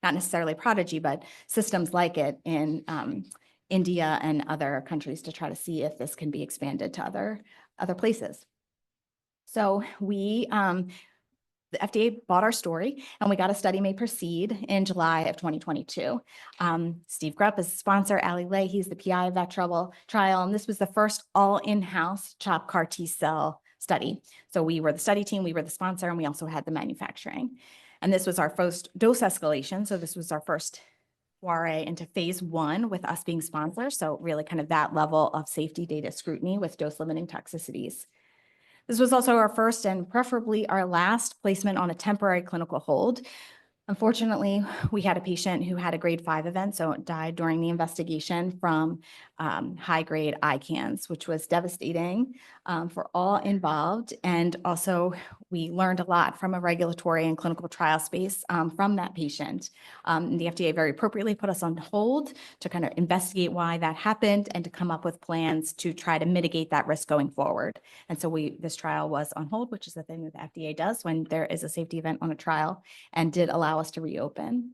not necessarily Prodigy, but systems like it in India and other countries to try to see if this can be expanded to other places. So we, the FDA bought our story and we got a study may proceed in July of 2022. Steve Grupp is the sponsor, Ali Lay, he's the PI of that trial. And this was the first all in-house CHOP CAR T cell study. So we were the study team, we were the sponsor, and we also had the manufacturing. And this was our first dose escalation. So this was our first foray into phase 1 with us being sponsors. So really kind of that level of safety data scrutiny with dose limiting toxicities. This was also our first and preferably our last placement on a temporary clinical hold. Unfortunately, we had a patient who had a grade 5 event, so it died during the investigation from high-grade ICANS, which was devastating for all involved. And also, we learned a lot from a regulatory and clinical trial space from that patient. The FDA very appropriately put us on hold to kind of investigate why that happened and to come up with plans to try to mitigate that risk going forward. And so this trial was on hold, which is the thing that the FDA does when there is a safety event on a trial, and did allow us to reopen.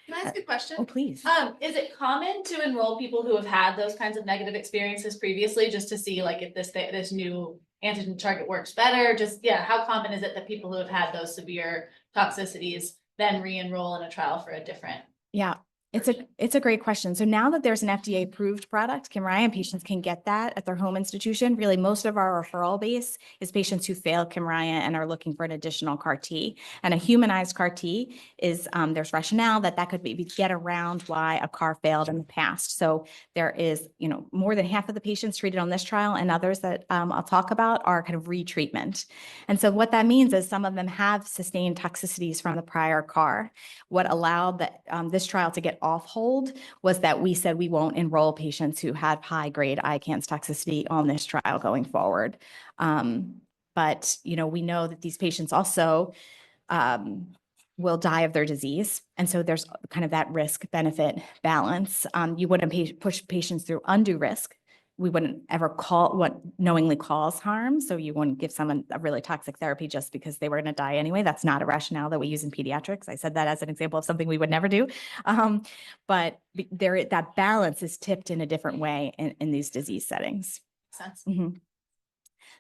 Can I ask a question? Oh, please. Is it common to enroll people who have had those kinds of negative experiences previously, just to see like if this new antigen target works better? Just, yeah, how common is it that people who have had those severe toxicities then re-enroll in a trial for a different? Yeah, it's a great question. So now that there's an FDA approved product, Kymriah, and patients can get that at their home institution. Really, most of our referral base is patients who failed Kymriah and are looking for an additional CAR T. And a humanized CAR T is, there's rationale that could maybe get around why a CAR failed in the past. So there is, more than half of the patients treated on this trial and others that I'll talk about are kind of retreatment. And so what that means is some of them have sustained toxicities from the prior CAR. What allowed this trial to get off hold was that we said we won't enroll patients who had high-grade ICANS toxicity on this trial going forward. But, we know that these patients also will die of their disease. And so there's kind of that risk-benefit balance. You wouldn't push patients through undue risk. We wouldn't ever knowingly cause harm. So you wouldn't give someone a really toxic therapy just because they were going to die anyway. That's not a rationale that we use in pediatrics. I said that as an example of something we would never do. But that balance is tipped in a different way in these disease settings. Sense. Mm-hmm.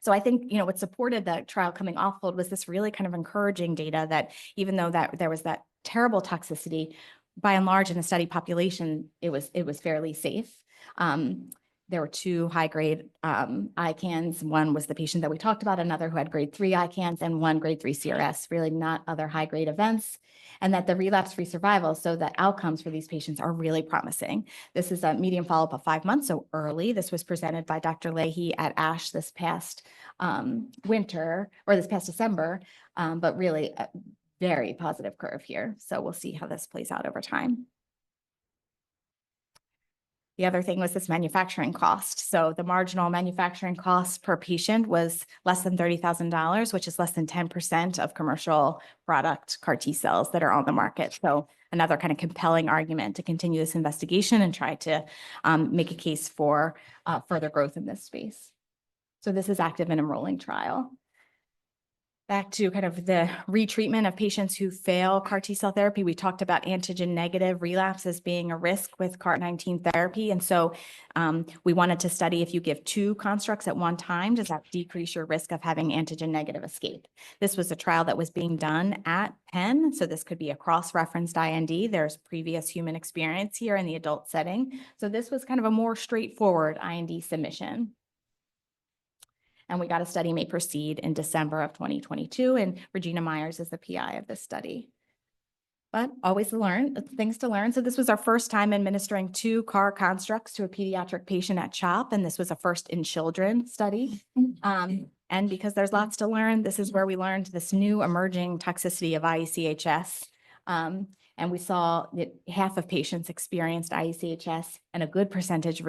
So I think, what supported the trial coming off hold was this really kind of encouraging data that even though that there was that terrible toxicity, by and large in the study population, it was fairly safe. There were 2 high-grade ICANS. One was the patient that we talked about, another who had grade 3 ICANS, and 1 grade 3 CRS, really not other high-grade events, and that the relapse-free survival, so the outcomes for these patients are really promising. This is a median follow-up of 5 months, so early. This was presented by Dr. Leahy at ASH this past winter, or this past December, but really a very positive curve here. So we'll see how this plays out over time. The other thing was this manufacturing cost. So the marginal manufacturing cost per patient was less than $30,000, which is less than 10% of commercial product CAR T cells that are on the market. So another kind of compelling argument to continue this investigation and try to make a case for further growth in this space. So this is active and enrolling trial. Back to kind of the retreatment of patients who fail CAR T cell therapy. We talked about antigen negative relapse as being a risk with CAR-19 therapy. And so we wanted to study if you give 2 constructs at one time, does that decrease your risk of having antigen negative escape? This was a trial that was being done at Penn. So this could be a cross-referenced IND. There's previous human experience here in the adult setting. So this was kind of a more straightforward IND submission. And we got a study may proceed in December of 2022, and Regina Myers is the PI of this study. But always things to learn. So this was our first time administering 2 CAR constructs to a pediatric patient at CHOP, and this was a first in children study. And because there's lots to learn, this is where we learned this new emerging toxicity of IECHS. And we saw that half of patients experienced IECHS and a good percentage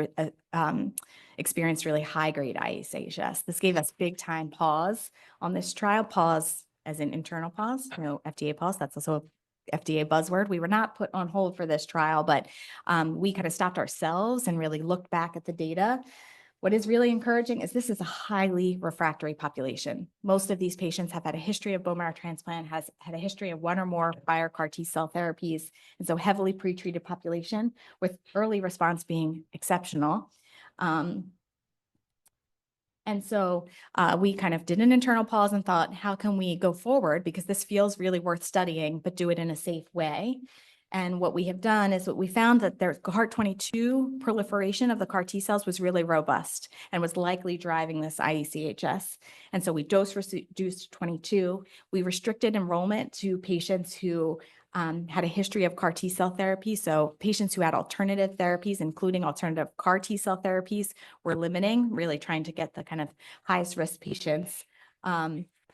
experienced really high-grade IECHS. This gave us big time pause on this trial, pause as an internal pause, FDA pause. That's also a FDA buzzword. We were not put on hold for this trial, but we kind of stopped ourselves and really looked back at the data. What is really encouraging is this is a highly refractory population. Most of these patients have had a history of bone marrow transplant, has had a history of 1 or more prior CAR T cell therapies, and so heavily pretreated population with early response being exceptional. And so we kind of did an internal pause and thought, how can we go forward? Because this feels really worth studying, but do it in a safe way. And what we have done is what we found that their CAR-22 proliferation of the CAR T cells was really robust and was likely driving this IECHS. And so we dose reduced 22. We restricted enrollment to patients who had a history of CAR T cell therapy. So patients who had alternative therapies, including alternative CAR T cell therapies, were limiting, really trying to get the kind of highest risk patients.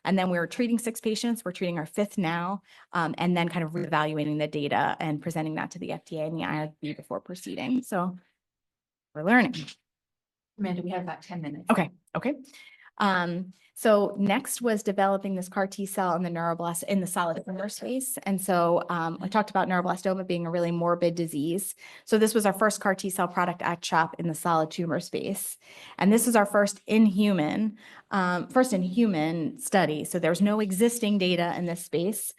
And then we were treating 6 patients. We're treating our 5th now, and then kind of reevaluating the data and presenting that to the FDA and the IRB before proceeding. So we're learning. Amanda, we have about 10 minutes. Okay. So next was developing this CAR T cell in the neuroblast in the solid tumor space. And so I talked about neuroblastoma being a really morbid disease. So this was our first CAR T cell product at CHOP in the solid tumor space. And this is our first in human study. So there's no existing data in this space.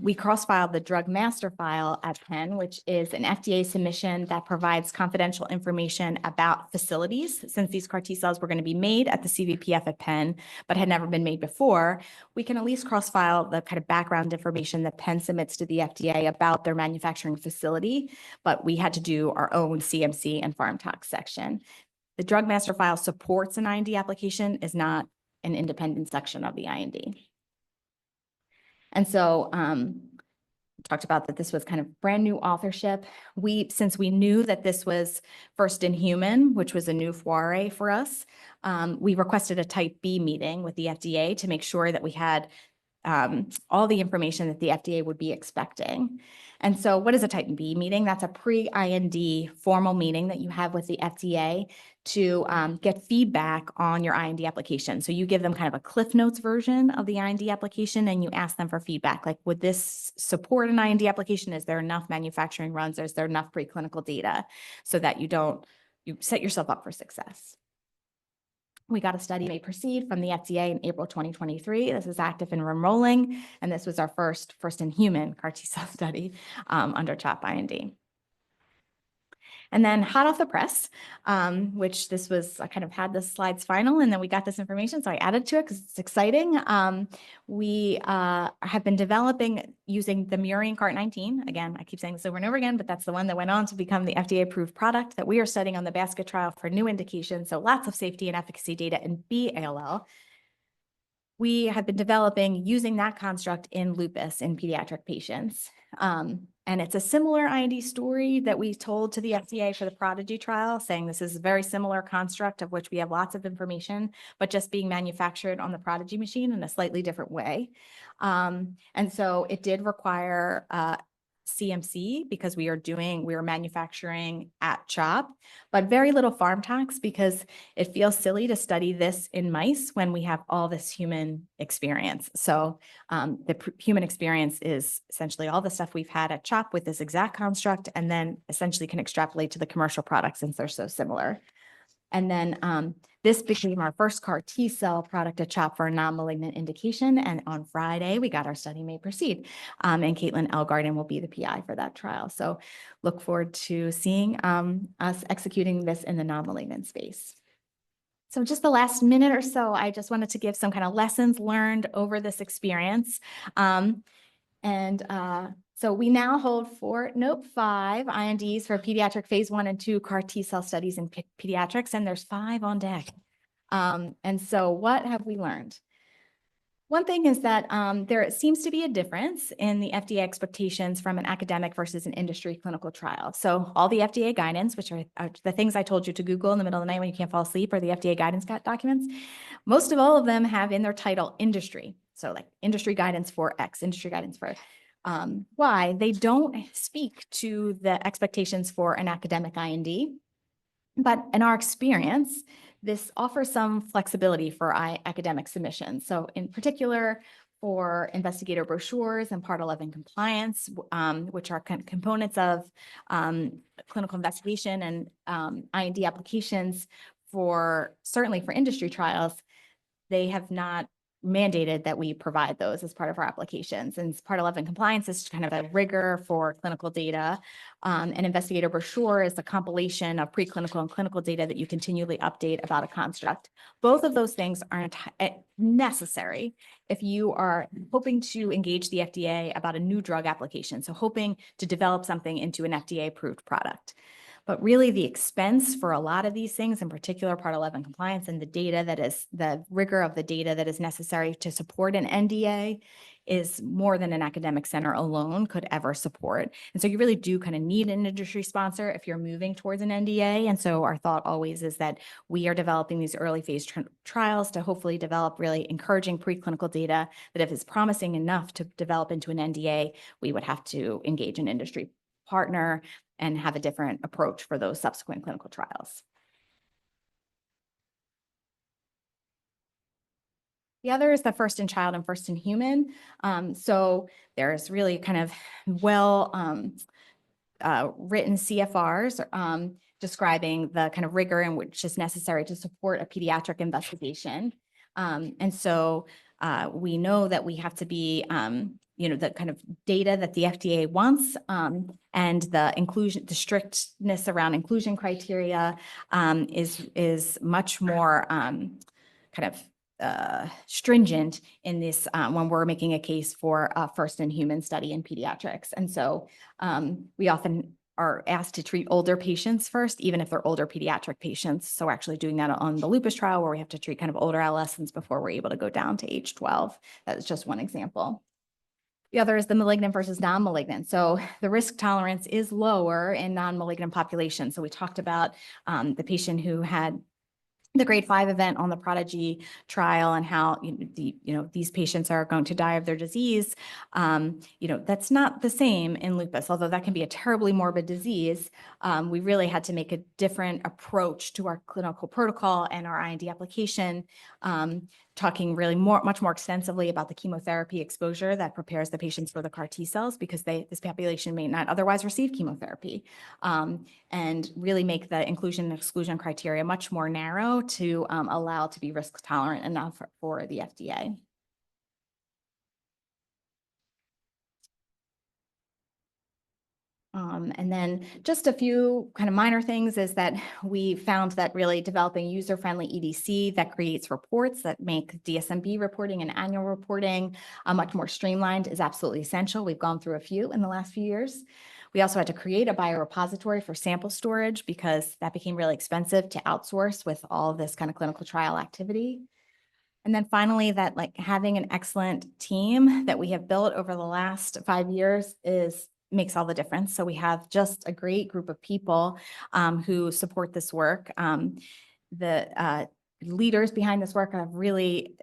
We cross-filed the drug master file at Penn, which is an FDA submission that provides confidential information about facilities. Since these CAR T cells were going to be made at the CVPF at Penn, but had never been made before, we can at least cross-file the kind of background information that Penn submits to the FDA about their manufacturing facility, but we had to do our own CMC and Pharm Tox section. The drug master file supports an IND application, is not an independent section of the IND. And so talked about that this was kind of brand new authorship. Since we knew that this was first in human, which was a new foray for us, we requested a Type B meeting with the FDA to make sure that we had all the information that the FDA would be expecting. And so what is a Type B meeting? That's a pre-IND formal meeting that you have with the FDA to get feedback on your IND application. So you give them kind of a Cliff Notes version of the IND application and you ask them for feedback. Like, would this support an IND application? Is there enough manufacturing runs? Is there enough preclinical data so that you set yourself up for success? We got a study may proceed from the FDA in April 2023. This is active and enrolling, and this was our first in human CAR T cell study under CHOP IND. And then hot off the press, which this was, I kind of had the slides final, and then we got this information, so I added to it because it's exciting. We have been developing using the murine CART19. Again, I keep saying this over and over again, but that's the one that went on to become the FDA-approved product that we are studying on the basket trial for new indications. So lots of safety and efficacy data in B-ALL. We have been developing using that construct in lupus in pediatric patients. And it's a similar IND story that we told to the FDA for the Prodigy trial, saying this is a very similar construct of which we have lots of information, but just being manufactured on the Prodigy machine in a slightly different way. And so it did require CMC because we are manufacturing at CHOP, but very little Pharm Tox because it feels silly to study this in mice when we have all this human experience. So the human experience is essentially all the stuff we've had at CHOP with this exact construct, and then essentially can extrapolate to the commercial products since they're so similar. And then this became our first CAR T cell product at CHOP for a non-malignant indication. And on Friday, we got our study may proceed. And Caitlin Elgarden will be the PI for that trial. So look forward to seeing us executing this in the non-malignant space. So just the last minute or so, I just wanted to give some kind of lessons learned over this experience. So we now hold 5 INDs for pediatric phase 1 and 2 CAR T cell studies in pediatrics, and there's 5 on deck. And so what have we learned? One thing is that there seems to be a difference in the FDA expectations from an academic versus an industry clinical trial. So all the FDA guidance, which are the things I told you to Google in the middle of the night when you can't fall asleep, or the FDA guidance documents, most of all of them have in their title industry. So like industry guidance for X, industry guidance for Y. They don't speak to the expectations for an academic IND. But in our experience, this offers some flexibility for academic submissions. So in particular, for investigator brochures and Part 11 compliance, which are components of clinical investigation and IND applications certainly for industry trials, they have not mandated that we provide those as part of our applications. And Part 11 compliance is kind of a rigor for clinical data. An investigator brochure is a compilation of preclinical and clinical data that you continually update about a construct. Both of those things aren't necessary if you are hoping to engage the FDA about a new drug application. So hoping to develop something into an FDA-approved product. But really the expense for a lot of these things, in particular Part 11 compliance and the rigor of the data that is necessary to support an NDA is more than an academic center alone could ever support. And so you really do kind of need an industry sponsor if you're moving towards an NDA. And so our thought always is that we are developing these early phase trials to hopefully develop really encouraging preclinical data that if it's promising enough to develop into an NDA, we would have to engage an industry partner and have a different approach for those subsequent clinical trials. The other is the first in child and first in human. So there's really kind of written CFRs describing the kind of rigor in which is necessary to support a pediatric investigation. And so we know that we have to be, the kind of data that the FDA wants and the strictness around inclusion criteria is much more kind of stringent in this when we're making a case for a first in human study in pediatrics. And so we often are asked to treat older patients first, even if they're older pediatric patients. So we're actually doing that on the lupus trial where we have to treat kind of older adolescents before we're able to go down to age 12. That is just one example. The other is the malignant versus non-malignant. So the risk tolerance is lower in non-malignant populations. So we talked about the patient who had the grade 5 event on the Prodigy trial and how these patients are going to die of their disease. That's not the same in lupus, although that can be a terribly morbid disease. We really had to make a different approach to our clinical protocol and our IND application, talking really much more extensively about the chemotherapy exposure that prepares the patients for the CAR T cells because this population may not otherwise receive chemotherapy, and really make the inclusion and exclusion criteria much more narrow to allow to be risk tolerant enough for the FDA. And then just a few kind of minor things is that we found that really developing user-friendly EDC that creates reports that make DSMB reporting and annual reporting much more streamlined is absolutely essential. We've gone through a few in the last few years. We also had to create a biorepository for sample storage because that became really expensive to outsource with all of this kind of clinical trial activity. And then finally, that having an excellent team that we have built over the last 5 years makes all the difference. So we have just a great group of people who support this work. The leaders behind this work have really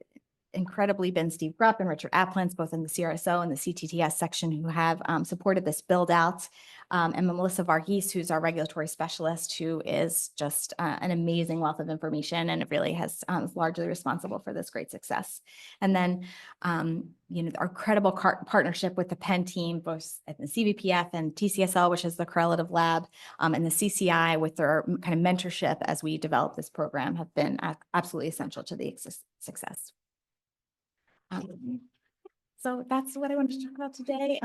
incredibly been Steve Grupp and Richard Applins, both in the CRSO and the CTTS section, who have supported this build out. And Melissa Varghese, who's our regulatory specialist, who is just an amazing wealth of information and it really has largely responsible for this great success. And then, our credible partnership with the Penn team, both at the CVPF and TCSL, which is the correlative lab, and the CCI with their kind of mentorship as we develop this program have been absolutely essential to the success. So that's what I wanted to talk about today.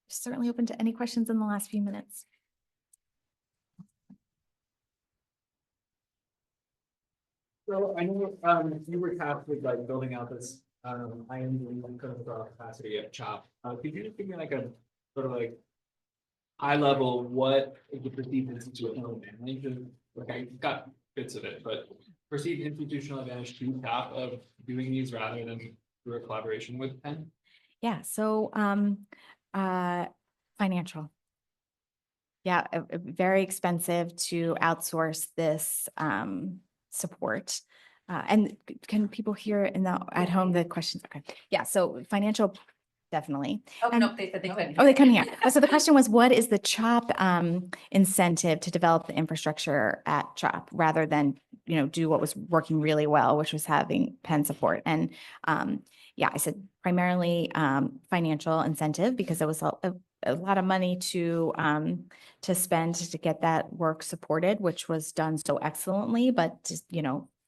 Certainly open to any questions in the last few minutes. So I know you were tasked with building out this IND clinical trial capacity at CHOP. Could you just give me a sort of high level what is the perceived institutional advantage of, I got bits of it, but perceived institutional advantage to CHOP of doing these rather than through a collaboration with Penn? Yeah, so financial. Yeah, very expensive to outsource this support. And can people hear at home the questions? Okay. Yeah, so financial, definitely. Oh, no, they said they couldn't. Oh, they couldn't hear. So the question was, what is the CHOP incentive to develop the infrastructure at CHOP rather than, do what was working really well, which was having Penn support? And I said primarily financial incentive because there was a lot of money to spend to get that work supported, which was done so excellently, but just,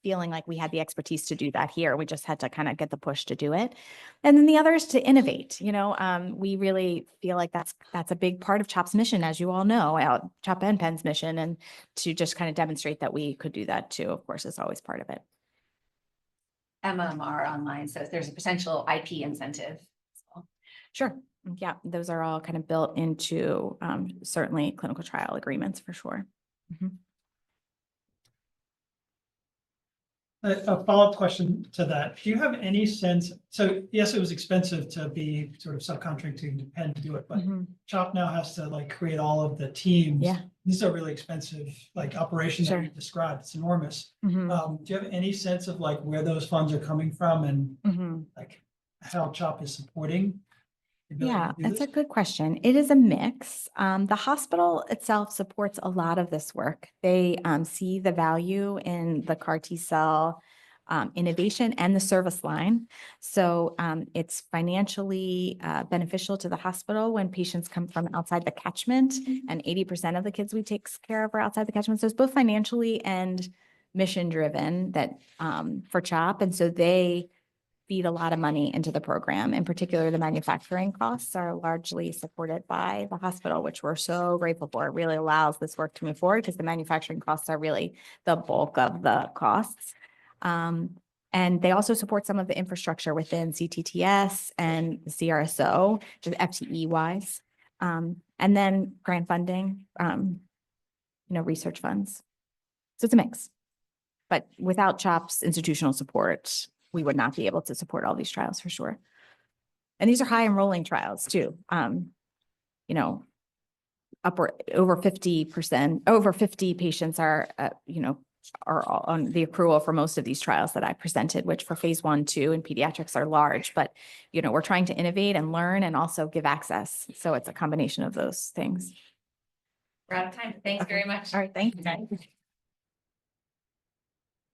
feeling like we had the expertise to do that here. We just had to kind of get the push to do it. And then the other is to innovate. We really feel like that's a big part of CHOP's mission, as you all know, CHOP and Penn's mission, and to just kind of demonstrate that we could do that too, of course, is always part of it. MMR online says there's a potential IP incentive. Sure. Yeah, those are all kind of built into certainly clinical trial agreements for sure. Mm-hmm. A follow-up question to that. Do you have any sense, so yes, it was expensive to be sort of subcontracting to Penn to do it, but Mhm. CHOP now has to like create all of the teams. Yeah. These are really expensive, like operations that Sure. you described. It's enormous. Mhm. Do you have any sense of like where those funds are coming from and Mhm. like how CHOP is supporting? the ability Yeah, to do that's a this? good question. It is a mix. The hospital itself supports a lot of this work. They see the value in the CAR T cell innovation and the service line. So it's financially beneficial to the hospital when patients come from outside the catchment, and 80% of the kids we take care of are outside the catchment. So it's both financially and mission driven that for CHOP. And so they feed a lot of money into the program. In particular, the manufacturing costs are largely supported by the hospital, which we're so grateful for. It really allows this work to move forward because the manufacturing costs are really the bulk of the costs. And they also support some of the infrastructure within CTTS and the CRSO, just FTE wise. And then grant funding, research funds. So it's a mix. But without CHOP's institutional support, we would not be able to support all these trials for sure. And these are high enrolling trials too. Upward over 50%, over 50 patients are on the accrual for most of these trials that I presented, which for phase 1, 2 and pediatrics are large, but we're trying to innovate and learn and also give access. So it's a combination of those things. We're out of time. Thanks very much. All right, thank you guys.